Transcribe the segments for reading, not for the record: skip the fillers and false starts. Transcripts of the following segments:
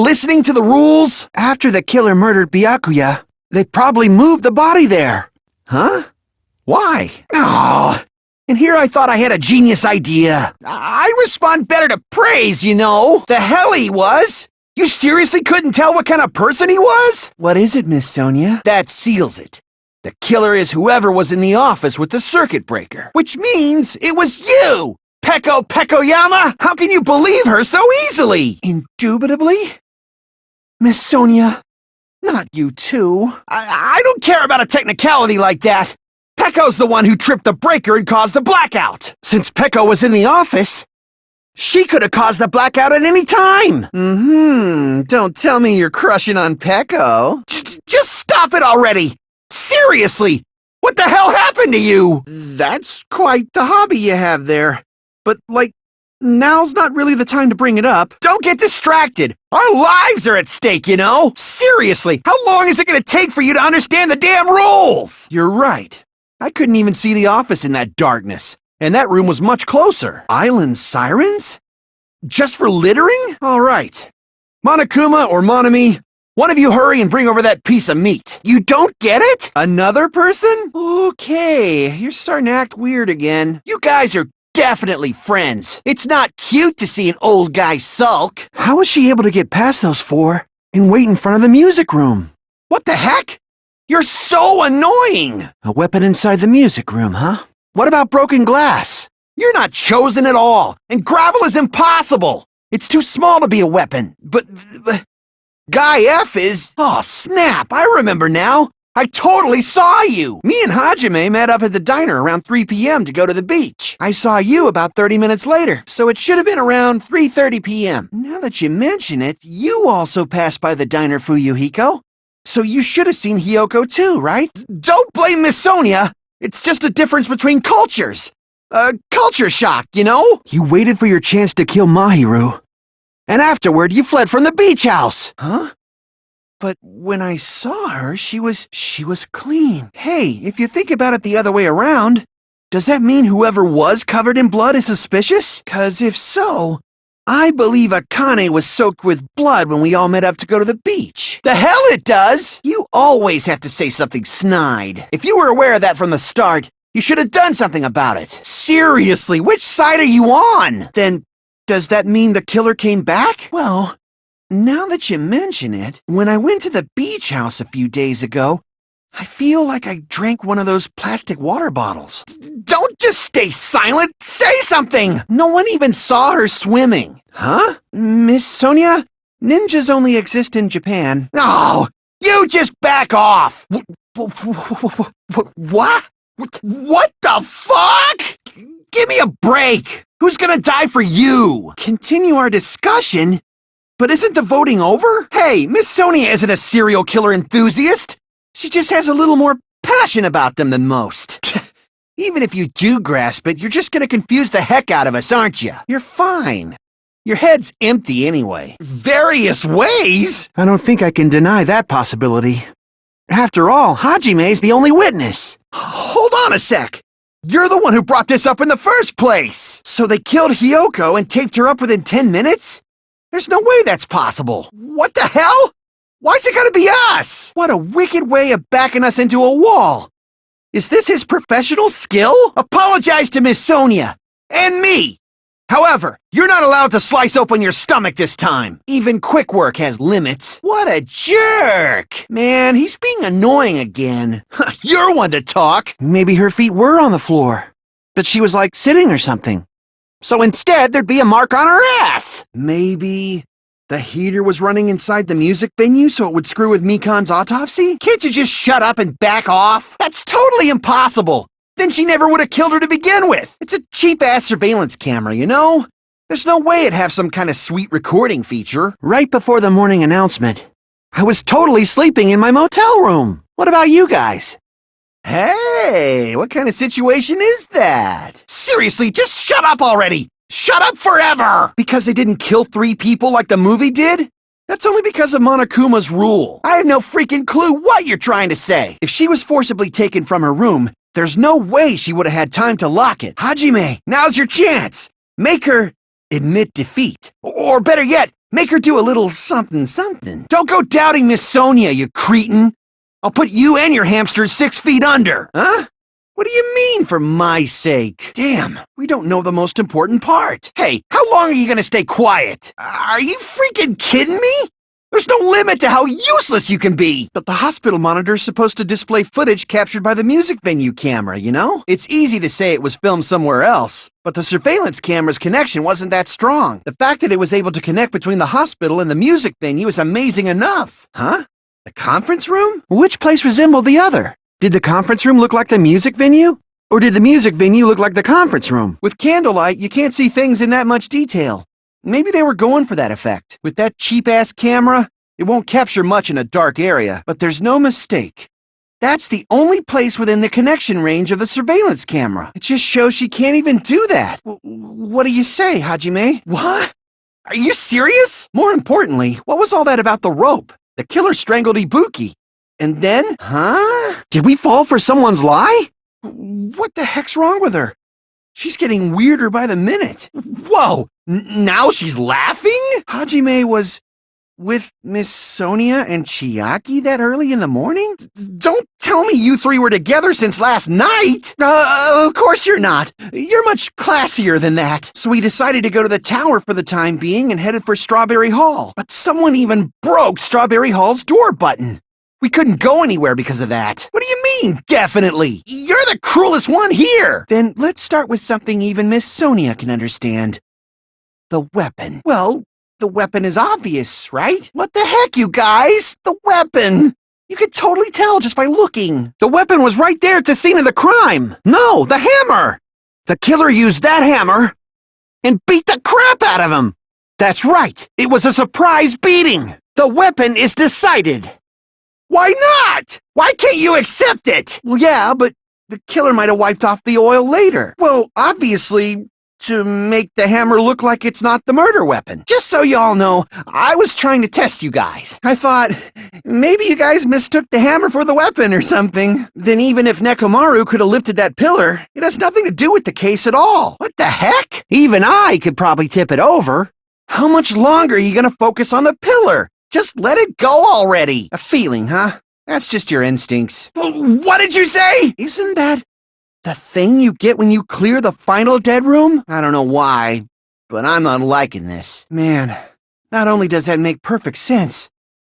listening to the rules? After the killer murdered Byakuya, they probably moved the body there. Huh? Why? Oh, and here I thought I had a genius idea. I respond better to praise, you know. The hell he was! You seriously couldn't tell what kind of person he was? What is it, Miss Sonia? That seals it. The killer is whoever was in the office with the circuit breaker. Which means it was you! Peko Pekoyama! How can you believe her so easily? Indubitably? Miss Sonia, not you too. I don't care about a technicality like that. Peko's the one who tripped the breaker and caused the blackout. Since Peko was in the office, she could have caused the blackout at any time. Don't tell me you're crushing on Peko. Just stop it already. Seriously, what the hell happened to you? That's quite the hobby you have there. But, like, now's not really the time to bring it up. Don't get distracted. Our lives are at stake, you know? Seriously, how long is it gonna take for you to understand the damn rules? You're right. I couldn't even see the office in that darkness. And that room was much closer. Island sirens? Just for littering? All right. Monokuma or Monami, one of you hurry and bring over that piece of meat. You don't get it? Another person? Okay, you're starting to act weird again. You guys are definitely friends. It's not cute to see an old guy sulk. How was she able to get past those four and wait in front of the music room? What the heck? You're so annoying! A weapon inside the music room, huh? What about broken glass? You're not chosen at all, and gravel is impossible. It's too small to be a weapon, but Guy F is... Oh, snap, I remember now. I totally saw you! Me and Hajime met up at the diner around 3 p.m. to go to the beach. I saw you about 30 minutes later, so it should have been around 3:30 p.m. Now that you mention it, you also passed by the diner, Fuyuhiko. So you should have seen Hyoko too, right? Don't blame Miss Sonia! It's just a difference between cultures. Culture shock, you know? You waited for your chance to kill Mahiru. And afterward, you fled from the beach house. Huh? But when I saw her, she was clean. Hey, if you think about it the other way around, does that mean whoever was covered in blood is suspicious? 'Cause if so, I believe Akane was soaked with blood when we all met up to go to the beach. The hell it does! You always have to say something snide. If you were aware of that from the start, you should have done something about it. Seriously, which side are you on? Then, does that mean the killer came back? Well, now that you mention it, when I went to the beach house a few days ago, I feel like I drank one of those plastic water bottles. Don't just stay silent! Say something! No one even saw her swimming. Huh? Miss Sonia? Ninjas only exist in Japan. Oh! You just back off! What? What the fuck? Give me a break! Who's gonna die for you? Continue our discussion? But isn't the voting over? Hey, Miss Sonia isn't a serial killer enthusiast! She just has a little more passion about them than most. Even if you do grasp it, you're just gonna confuse the heck out of us, aren't you? You're fine. Your head's empty anyway. Various ways? I don't think I can deny that possibility. After all, Hajime's the only witness. Hold on a sec. You're the one who brought this up in the first place. So they killed Hyoko and taped her up within 10 minutes? There's no way that's possible. What the hell? Why's it gotta be us? What a wicked way of backing us into a wall. Is this his professional skill? Apologize to Miss Sonia. And me. However, you're not allowed to slice open your stomach this time. Even quick work has limits. What a jerk! Man, he's being annoying again. You're one to talk. Maybe her feet were on the floor. But she was like sitting or something. So instead, there'd be a mark on her ass. Maybe the heater was running inside the music venue so it would screw with Mikan's autopsy? Can't you just shut up and back off? That's totally impossible. Then she never would have killed her to begin with. It's a cheap-ass surveillance camera, you know? There's no way it'd have some kind of sweet recording feature. Right before the morning announcement, I was totally sleeping in my motel room. What about you guys? Hey, what kind of situation is that? Seriously, just shut up already! Shut up forever! Because they didn't kill 3 people like the movie did? That's only because of Monokuma's rule. I have no freaking clue what you're trying to say. If she was forcibly taken from her room, there's no way she would have had time to lock it. Hajime, now's your chance. Make her admit defeat. Or better yet, Make her do a little something something. Don't go doubting Miss Sonia, you cretin. I'll put you and your hamsters 6 feet under. Huh? What do you mean, for my sake? Damn, we don't know the most important part. Hey, how long are you gonna stay quiet? Are you freaking kidding me? There's no limit to how useless you can be! But the hospital monitor's supposed to display footage captured by the music venue camera, you know? It's easy to say it was filmed somewhere else, but the surveillance camera's connection wasn't that strong. The fact that it was able to connect between the hospital and the music venue is amazing enough. Huh? The conference room? Which place resembled the other? Did the conference room look like the music venue? Or did the music venue look like the conference room? With candlelight, you can't see things in that much detail. Maybe they were going for that effect. With that cheap-ass camera, it won't capture much in a dark area, but there's no mistake. That's the only place within the connection range of the surveillance camera. It just shows she can't even do that. What do you say, Hajime? What? Are you serious? More importantly, what was all that about the rope? The killer strangled Ibuki. And then? Huh? Did we fall for someone's lie? What the heck's wrong with her? She's getting weirder by the minute. Whoa! Now she's laughing? Hajime was with Miss Sonia and Chiaki that early in the morning? Don't tell me you three were together since last night! Of course you're not. You're much classier than that. So we decided to go to the tower for the time being and headed for Strawberry Hall. But someone even broke Strawberry Hall's door button. We couldn't go anywhere because of that. What do you mean, definitely? You're the cruelest one here! Then let's start with something even Miss Sonia can understand. The weapon. Well, the weapon is obvious, right? What the heck, you guys? The weapon! You could totally tell just by looking. The weapon was right there at the scene of the crime. No, the hammer! The killer used that hammer and beat the crap out of him. That's right. It was a surprise beating. The weapon is decided. Why not? Why can't you accept it? Well, yeah, but the killer might have wiped off the oil later. Well, obviously, to make the hammer look like it's not the murder weapon. Just so y'all know, I was trying to test you guys. I thought, maybe you guys mistook the hammer for the weapon or something. Then even if Nekomaru could have lifted that pillar, it has nothing to do with the case at all. What the heck? Even I could probably tip it over. How much longer are you gonna focus on the pillar? Just let it go already. A feeling, huh? That's just your instincts. What did you say? Isn't that the thing you get when you clear the final dead room? I don't know why, but I'm not liking this. Man, not only does that make perfect sense,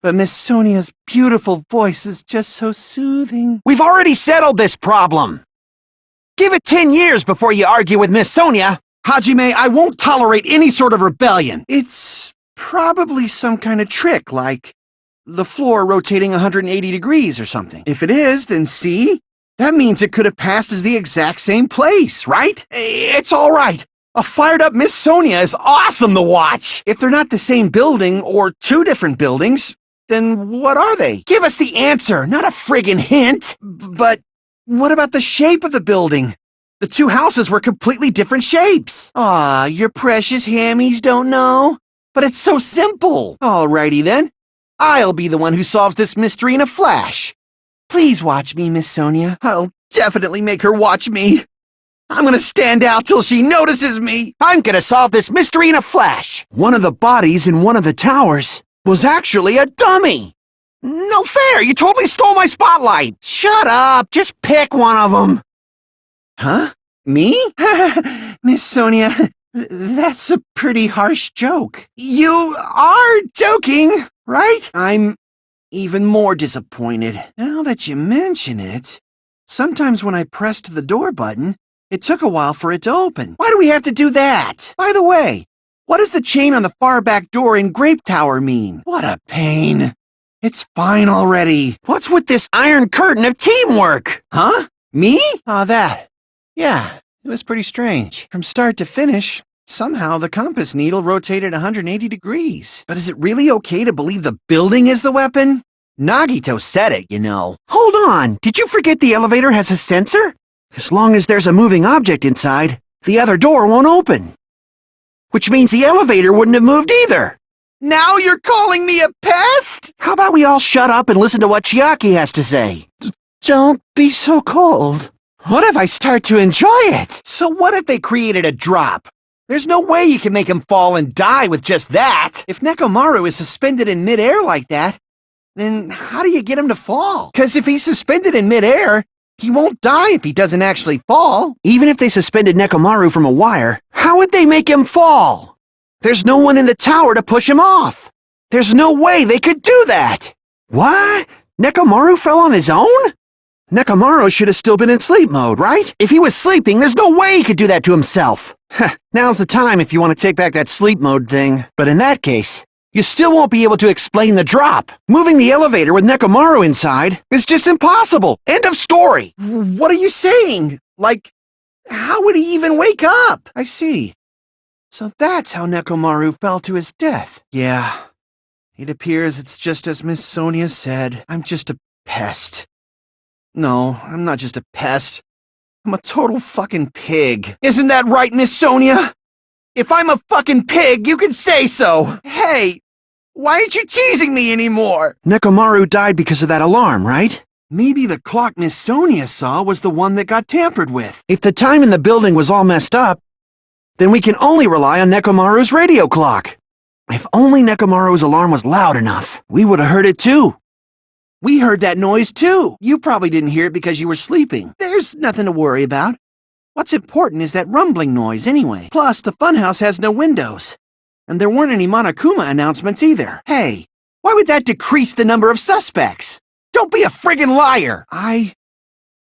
but Miss Sonia's beautiful voice is just so soothing. We've already settled this problem. Give it 10 years before you argue with Miss Sonia. Hajime, I won't tolerate any sort of rebellion. It's probably some kind of trick, like the floor rotating 180 degrees or something. If it is, then see? That means it could have passed as the exact same place, right? It's all right. A fired-up Miss Sonia is awesome to watch. If they're not the same building or two different buildings, then what are they? Give us the answer, not a friggin' hint. But what about the shape of the building? The two houses were completely different shapes. Aw, your precious hammies don't know? But it's so simple. Alrighty then. I'll be the one who solves this mystery in a flash. Please watch me, Miss Sonia. I'll definitely make her watch me. I'm gonna stand out till she notices me. I'm gonna solve this mystery in a flash. One of the bodies in one of the towers was actually a dummy. No fair, you totally stole my spotlight. Shut up, just pick one of them. Huh? Me? Miss Sonia, that's a pretty harsh joke. You are joking, right? I'm even more disappointed. Now that you mention it, sometimes when I pressed the door button, it took a while for it to open. Why do we have to do that? By the way, what does the chain on the far back door in Grape Tower mean? What a pain. It's fine already. What's with this iron curtain of teamwork? Huh? Me? That. Yeah, it was pretty strange. From start to finish, somehow the compass needle rotated 180 degrees. But is it really okay to believe the building is the weapon? Nagito said it, you know. Hold on, did you forget the elevator has a sensor? As long as there's a moving object inside, the other door won't open. Which means the elevator wouldn't have moved either. Now you're calling me a pest? How about we all shut up and listen to what Chiaki has to say? Don't be so cold. What if I start to enjoy it? So what if they created a drop? There's no way you can make him fall and die with just that. If Nekomaru is suspended in midair like that, then how do you get him to fall? Because if he's suspended in midair, he won't die if he doesn't actually fall. Even if they suspended Nekomaru from a wire, how would they make him fall? There's no one in the tower to push him off. There's no way they could do that. What? Nekomaru fell on his own? Nekomaru should have still been in sleep mode, right? If he was sleeping, there's no way he could do that to himself. Now's the time if you want to take back that sleep mode thing. But in that case, you still won't be able to explain the drop. Moving the elevator with Nekomaru inside is just impossible. End of story. What are you saying? Like, how would he even wake up? I see. So that's how Nekomaru fell to his death. Yeah. It appears it's just as Miss Sonia said. I'm just a pest. No, I'm not just a pest. I'm a total fucking pig. Isn't that right, Miss Sonia? If I'm a fucking pig, you can say so. Hey, why aren't you teasing me anymore? Nekomaru died because of that alarm, right? Maybe the clock Miss Sonia saw was the one that got tampered with. If the time in the building was all messed up, then we can only rely on Nekomaru's radio clock. If only Nekomaru's alarm was loud enough, we would have heard it too. We heard that noise too. You probably didn't hear it because you were sleeping. There's nothing to worry about. What's important is that rumbling noise anyway. Plus, the funhouse has no windows. And there weren't any Monokuma announcements either. Hey, why would that decrease the number of suspects? Don't be a friggin' liar! I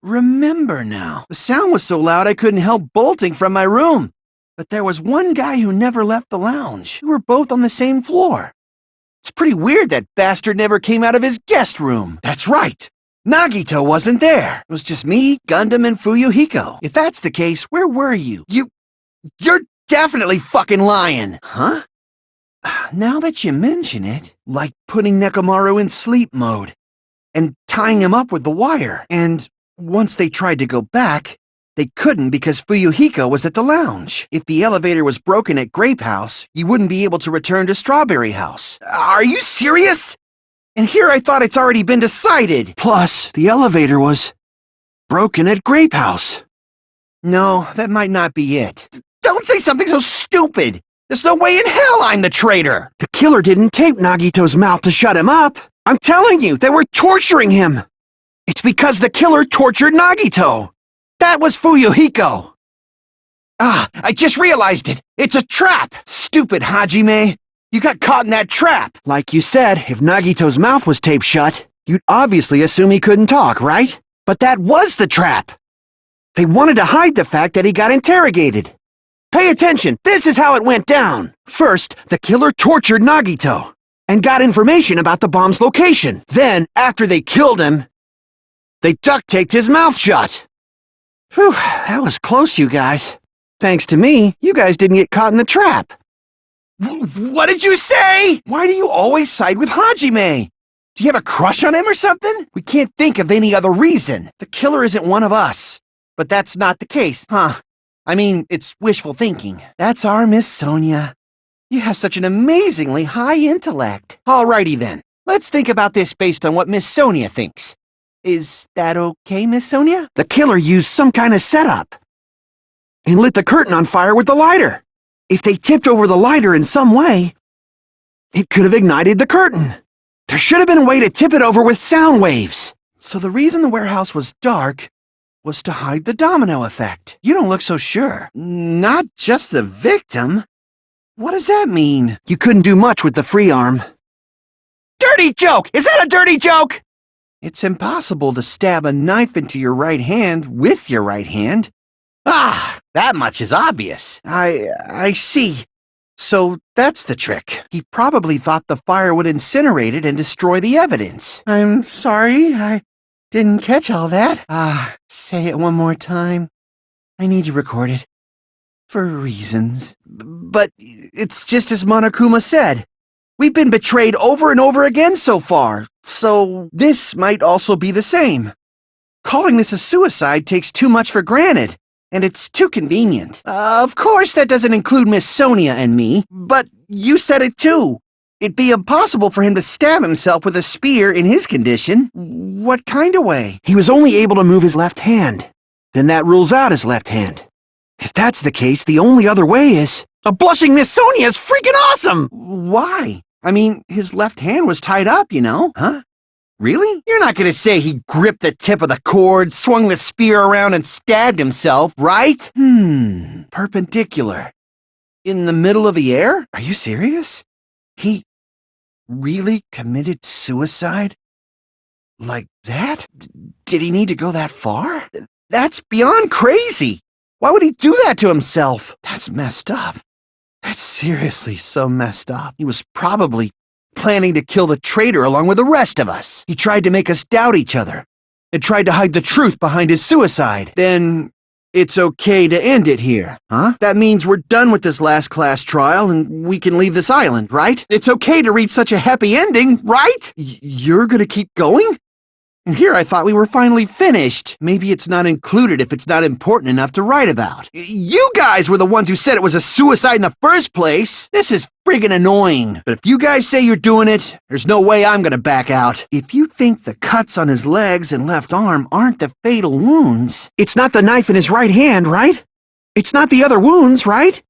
remember now. The sound was so loud I couldn't help bolting from my room. But there was one guy who never left the lounge. We were both on the same floor. It's pretty weird that bastard never came out of his guest room. That's right. Nagito wasn't there. It was just me, Gundam, and Fuyuhiko. If that's the case, where were you? You're definitely fucking lying. Huh? Now that you mention it, like putting Nekomaru in sleep mode and tying him up with the wire. And once they tried to go back, they couldn't because Fuyuhiko was at the lounge. If the elevator was broken at Grape House, you wouldn't be able to return to Strawberry House. Are you serious? And here I thought it's already been decided. Plus, the elevator was broken at Grape House. No, that might not be it. Don't say something so stupid! There's no way in hell I'm the traitor! The killer didn't tape Nagito's mouth to shut him up. I'm telling you, they were torturing him. It's because the killer tortured Nagito. That was Fuyuhiko. I just realized it. It's a trap. Stupid Hajime. You got caught in that trap. Like you said, if Nagito's mouth was taped shut, you'd obviously assume he couldn't talk, right? But that was the trap. They wanted to hide the fact that he got interrogated. Pay attention. This is how it went down. First, the killer tortured Nagito and got information about the bomb's location. Then, after they killed him, they duct-taped his mouth shut. Whew, that was close, you guys. Thanks to me, you guys didn't get caught in the trap. What did you say? Why do you always side with Hajime? Do you have a crush on him or something? We can't think of any other reason. The killer isn't one of us. But that's not the case, huh? I mean, it's wishful thinking. That's our Miss Sonia. You have such an amazingly high intellect. Alrighty then. Let's think about this based on what Miss Sonia thinks. Is that okay, Miss Sonia? The killer used some kind of setup and lit the curtain on fire with the lighter. If they tipped over the lighter in some way, it could have ignited the curtain. There should have been a way to tip it over with sound waves. So the reason the warehouse was dark was to hide the domino effect. You don't look so sure. Not just the victim. What does that mean? You couldn't do much with the free arm. Dirty joke! Is that a dirty joke? It's impossible to stab a knife into your right hand with your right hand. Ah, that much is obvious. I see. So that's the trick. He probably thought the fire would incinerate it and destroy the evidence. I'm sorry, I didn't catch all that. Say it one more time. I need to record it. For reasons. But it's just as Monokuma said. We've been betrayed over and over again so far, so this might also be the same. Calling this a suicide takes too much for granted, and it's too convenient. Of course that doesn't include Miss Sonia and me, but you said it too. It'd be impossible for him to stab himself with a spear in his condition. What kind of way? He was only able to move his left hand. Then that rules out his left hand. If that's the case, the only other way is... A blushing Miss Sonia is freaking awesome! Why? I mean, his left hand was tied up, you know? Huh? Really? You're not gonna say he gripped the tip of the cord, swung the spear around, and stabbed himself, right? Perpendicular. In the middle of the air? Are you serious? He really committed suicide? Like that? Did he need to go that far? That's beyond crazy! Why would he do that to himself? That's messed up. That's seriously so messed up. He was probably planning to kill the traitor along with the rest of us. He tried to make us doubt each other and tried to hide the truth behind his suicide. Then it's okay to end it here, huh? That means we're done with this last class trial and we can leave this island, right? It's okay to reach such a happy ending, right? You're gonna keep going? And here I thought we were finally finished. Maybe it's not included if it's not important enough to write about. You guys were the ones who said it was a suicide in the first place. This is friggin' annoying. But if you guys say you're doing it, there's no way I'm gonna back out. If you think the cuts on his legs and left arm aren't the fatal wounds, it's not the knife in his right hand, right? It's not the other wounds, right?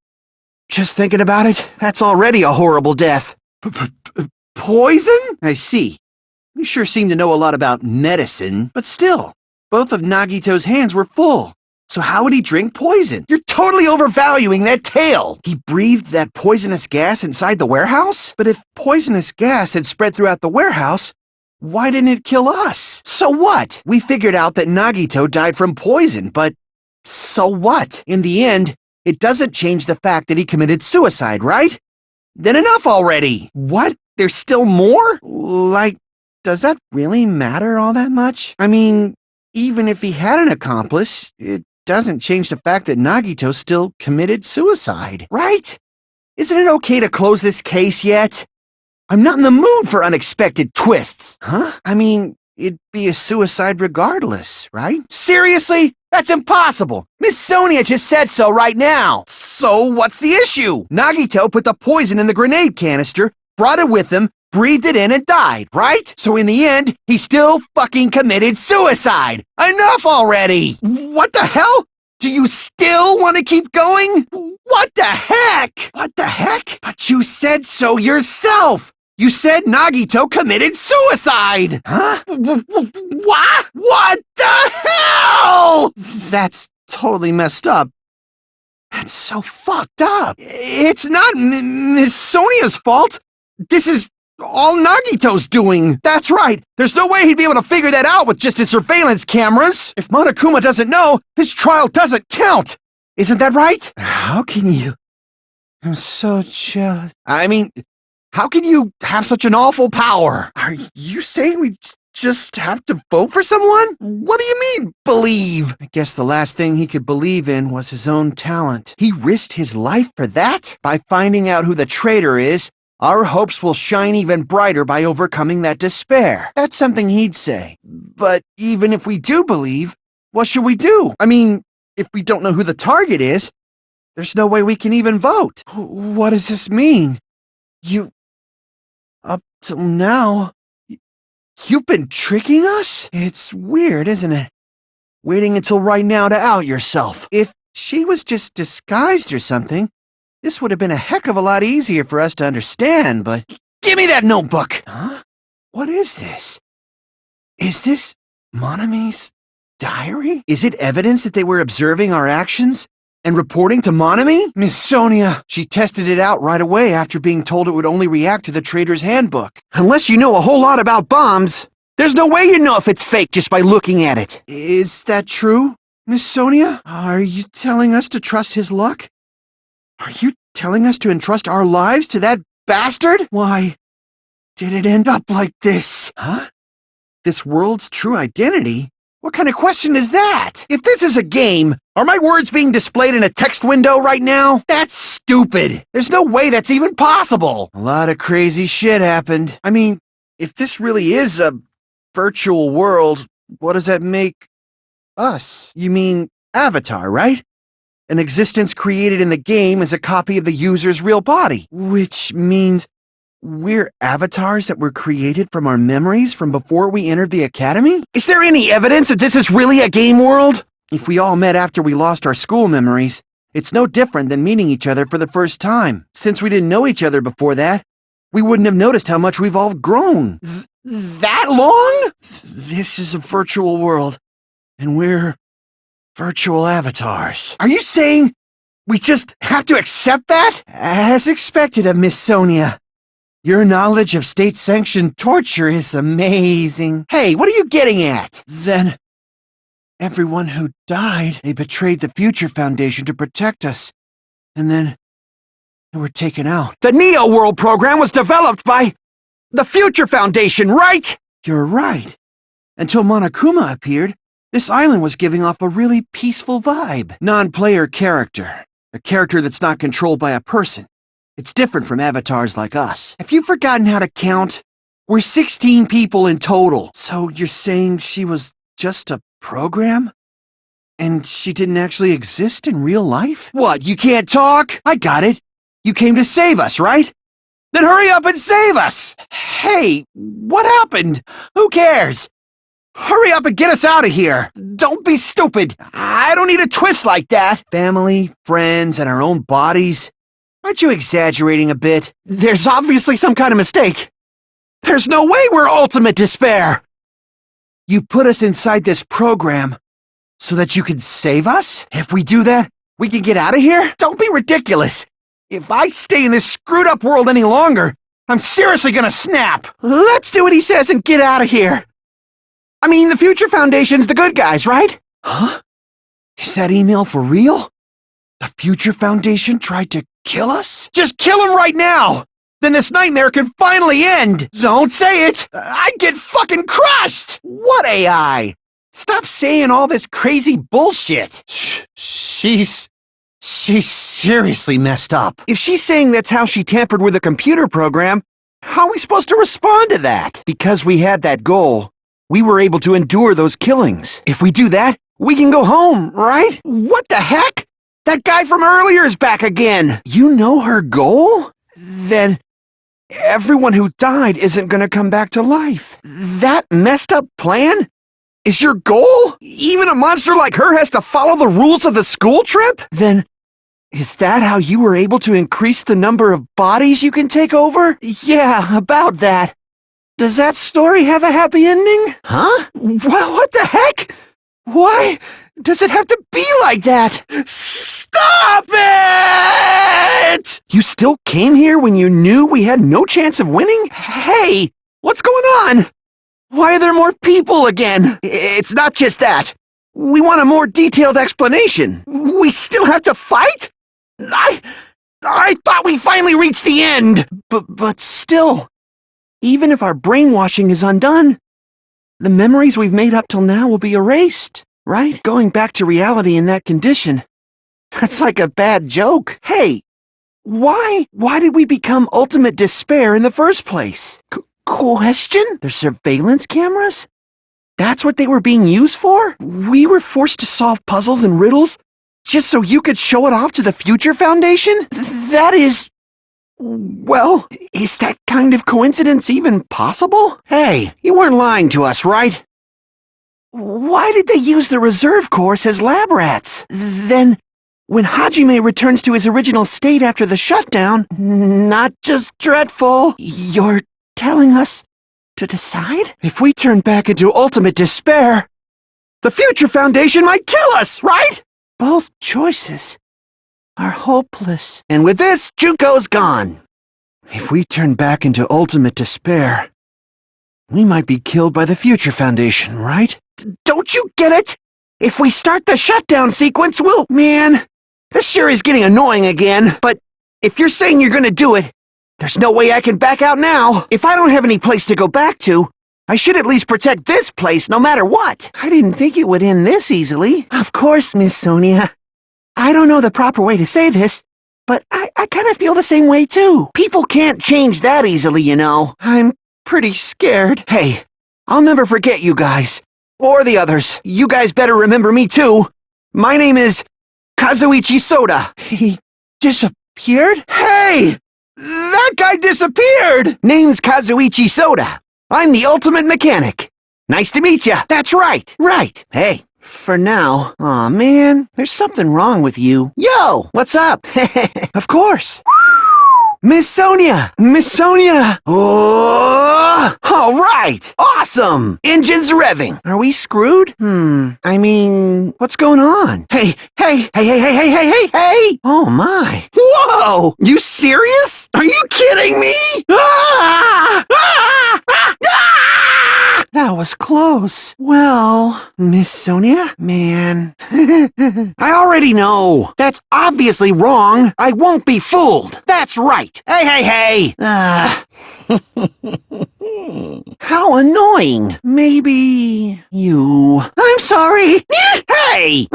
Just thinking about it, that's already a horrible death. Poison? I see. You sure seem to know a lot about medicine, but still, both of Nagito's hands were full. So how would he drink poison? You're totally overvaluing that tale! He breathed that poisonous gas inside the warehouse? But if poisonous gas had spread throughout the warehouse, why didn't it kill us? So what? We figured out that Nagito died from poison, but so what? In the end, it doesn't change the fact that he committed suicide, right? Then enough already! What? There's still more? Like, does that really matter all that much? I mean, even if he had an accomplice, it doesn't change the fact that Nagito still committed suicide, right? Isn't it okay to close this case yet? I'm not in the mood for unexpected twists. Huh? I mean, it'd be a suicide regardless, right? Seriously? That's impossible! Miss Sonia just said so right now! So what's the issue? Nagito put the poison in the grenade canister, brought it with him, breathed it in and died, right? So in the end, he still fucking committed suicide! Enough already! What the hell? Do you still want to keep going? What the heck? What the heck? But you said so yourself! You said Nagito committed suicide! Huh? What? What the hell? That's totally messed up. That's so fucked up. It's not Miss Sonia's fault. This is all Nagito's doing. That's right. There's no way he'd be able to figure that out with just his surveillance cameras. If Monokuma doesn't know, this trial doesn't count. Isn't that right? How can you? I'm so jealous. I mean, how can you have such an awful power? Are you saying we just have to vote for someone? What do you mean, believe? I guess the last thing he could believe in was his own talent. He risked his life for that? By finding out who the traitor is, our hopes will shine even brighter by overcoming that despair. That's something he'd say. But even if we do believe, what should we do? I mean, if we don't know who the target is, there's no way we can even vote. What does this mean? Up till now, you've been tricking us? It's weird, isn't it? Waiting until right now to out yourself. If she was just disguised or something, this would have been a heck of a lot easier for us to understand, but... Give me that notebook! Huh? What is this? Is this Monami's diary? Is it evidence that they were observing our actions and reporting to Monami? Miss Sonia, she tested it out right away after being told it would only react to the Trader's Handbook. Unless you know a whole lot about bombs, there's no way you know if it's fake just by looking at it. Is that true, Miss Sonia? Are you telling us to trust his luck? Are you telling us to entrust our lives to that bastard? Why did it end up like this? Huh? This world's true identity? What kind of question is that? If this is a game, are my words being displayed in a text window right now? That's stupid. There's no way that's even possible. A lot of crazy shit happened. I mean, if this really is a virtual world, what does that make us? You mean Avatar, right? An existence created in the game is a copy of the user's real body, which means we're avatars that were created from our memories from before we entered the academy? Is there any evidence that this is really a game world? If we all met after we lost our school memories, It's no different than meeting each other for the first time. Since we didn't know each other before that, we wouldn't have noticed how much we've all grown. That long? This is a virtual world, and we're virtual avatars. Are you saying we just have to accept that? As expected of Miss Sonia. Your knowledge of state-sanctioned torture is amazing. Hey, what are you getting at? Then, everyone who died, they betrayed the Future Foundation to protect us. And then, they were taken out. The Neo World program was developed by the Future Foundation, right? You're right. Until Monokuma appeared, this island was giving off a really peaceful vibe. Non-player character. A character that's not controlled by a person. It's different from avatars like us. Have you forgotten how to count? We're 16 people in total. So you're saying she was just a program? And she didn't actually exist in real life? What, you can't talk? I got it. You came to save us, right? Then hurry up and save us! Hey, what happened? Who cares? Hurry up and get us out of here! Don't be stupid! I don't need a twist like that! Family, friends, and our own bodies? Aren't you exaggerating a bit? There's obviously some kind of mistake. There's no way we're ultimate despair! You put us inside this program so that you could save us? If we do that, we can get out of here? Don't be ridiculous! If I stay in this screwed-up world any longer, I'm seriously gonna snap! Let's do what he says and get out of here! I mean, the Future Foundation's the good guys, right? Huh? Is that email for real? The Future Foundation tried to kill us? Just kill him right now! Then this nightmare can finally end! Don't say it! I'd get fucking crushed! What AI? Stop saying all this crazy bullshit! She's seriously messed up. If she's saying that's how she tampered with a computer program, how are we supposed to respond to that? Because we had that goal, we were able to endure those killings. If we do that, we can go home, right? What the heck? That guy from earlier is back again. You know her goal? Then everyone who died isn't gonna come back to life. That messed up plan is your goal? Even a monster like her has to follow the rules of the school trip? Then is that how you were able to increase the number of bodies you can take over? Yeah, about that. Does that story have a happy ending? Huh? Well, what the heck? Why does it have to be like that? Stop it! You still came here when you knew we had no chance of winning? Hey, what's going on? Why are there more people again? It's not just that. We want a more detailed explanation. We still have to fight? I thought we finally reached the end. But still, even if our brainwashing is undone, the memories we've made up till now will be erased, right? Going back to reality in that condition, that's like a bad joke. Hey, why did we become ultimate despair in the first place? Question? The surveillance cameras? That's what they were being used for? We were forced to solve puzzles and riddles just so you could show it off to the Future Foundation? That is... Well, is that kind of coincidence even possible? Hey, you weren't lying to us, right? Why did they use the reserve course as lab rats? Then, when Hajime returns to his original state after the shutdown, not just dreadful, you're telling us to decide? If we turn back into ultimate despair, the Future Foundation might kill us, right? Both choices are hopeless. And with this, Junko's gone. If we turn back into ultimate despair, we might be killed by the Future Foundation, right? Don't you get it? If we start the shutdown sequence, we'll... Man, this sure is getting annoying again. But if you're saying you're gonna do it, there's no way I can back out now. If I don't have any place to go back to, I should at least protect this place no matter what. I didn't think it would end this easily. Of course, Miss Sonia. I don't know the proper way to say this, but I kind of feel the same way too. People can't change that easily, you know. I'm pretty scared. Hey, I'll never forget you guys. Or the others. You guys better remember me too. My name is Kazuichi Soda. He disappeared? Hey! That guy disappeared! Name's Kazuichi Soda. I'm the ultimate mechanic. Nice to meet ya. That's right. Right. Hey, For now. Aw, man, there's something wrong with you. Yo, what's up? Of course. Miss Sonia! Miss Sonia! Oh! All right! Awesome! Engines revving. Are we screwed? I mean, what's going on? Hey! Oh my! Whoa! You serious? Are you kidding me? Ah! Ah! Ah! Ah! That was close. Well, Miss Sonia? Man. I already know. That's obviously wrong. I won't be fooled. That's right. Hey! How annoying. Maybe you. I'm sorry. Hey!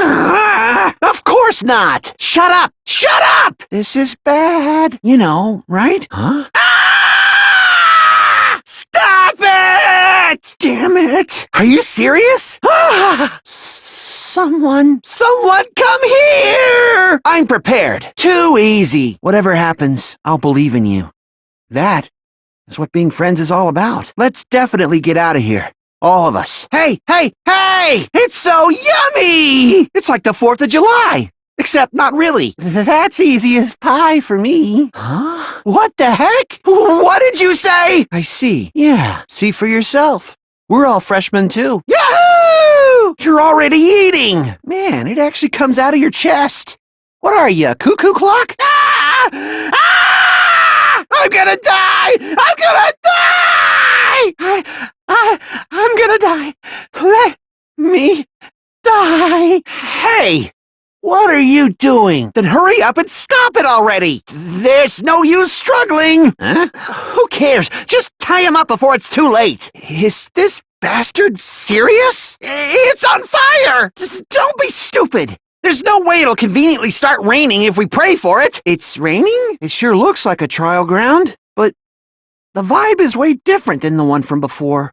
Of course not. Shut up. Shut up! This is bad. You know, right? Huh? Stop it! Damn it! Are you serious? Someone come here! I'm prepared. Too easy. Whatever happens, I'll believe in you. That is what being friends is all about. Let's definitely get out of here. All of us. Hey! It's so yummy! It's like the 4th of July. Except not really. That's easy as pie for me. Huh? What the heck? What did you say? I see. Yeah, see for yourself. We're all freshmen too. Yahoo! You're already eating. Man, it actually comes out of your chest. What are you, a cuckoo clock? Ah! Ah! I'm gonna die! I'm gonna die! I'm gonna die. Let me die. Hey! What are you doing? Then hurry up and stop it already! There's no use struggling! Huh? Who cares? Just tie him up before it's too late! Is this bastard serious? It's on fire! Don't be stupid! There's no way it'll conveniently start raining if we pray for it! It's raining? It sure looks like a trial ground, but the vibe is way different than the one from before.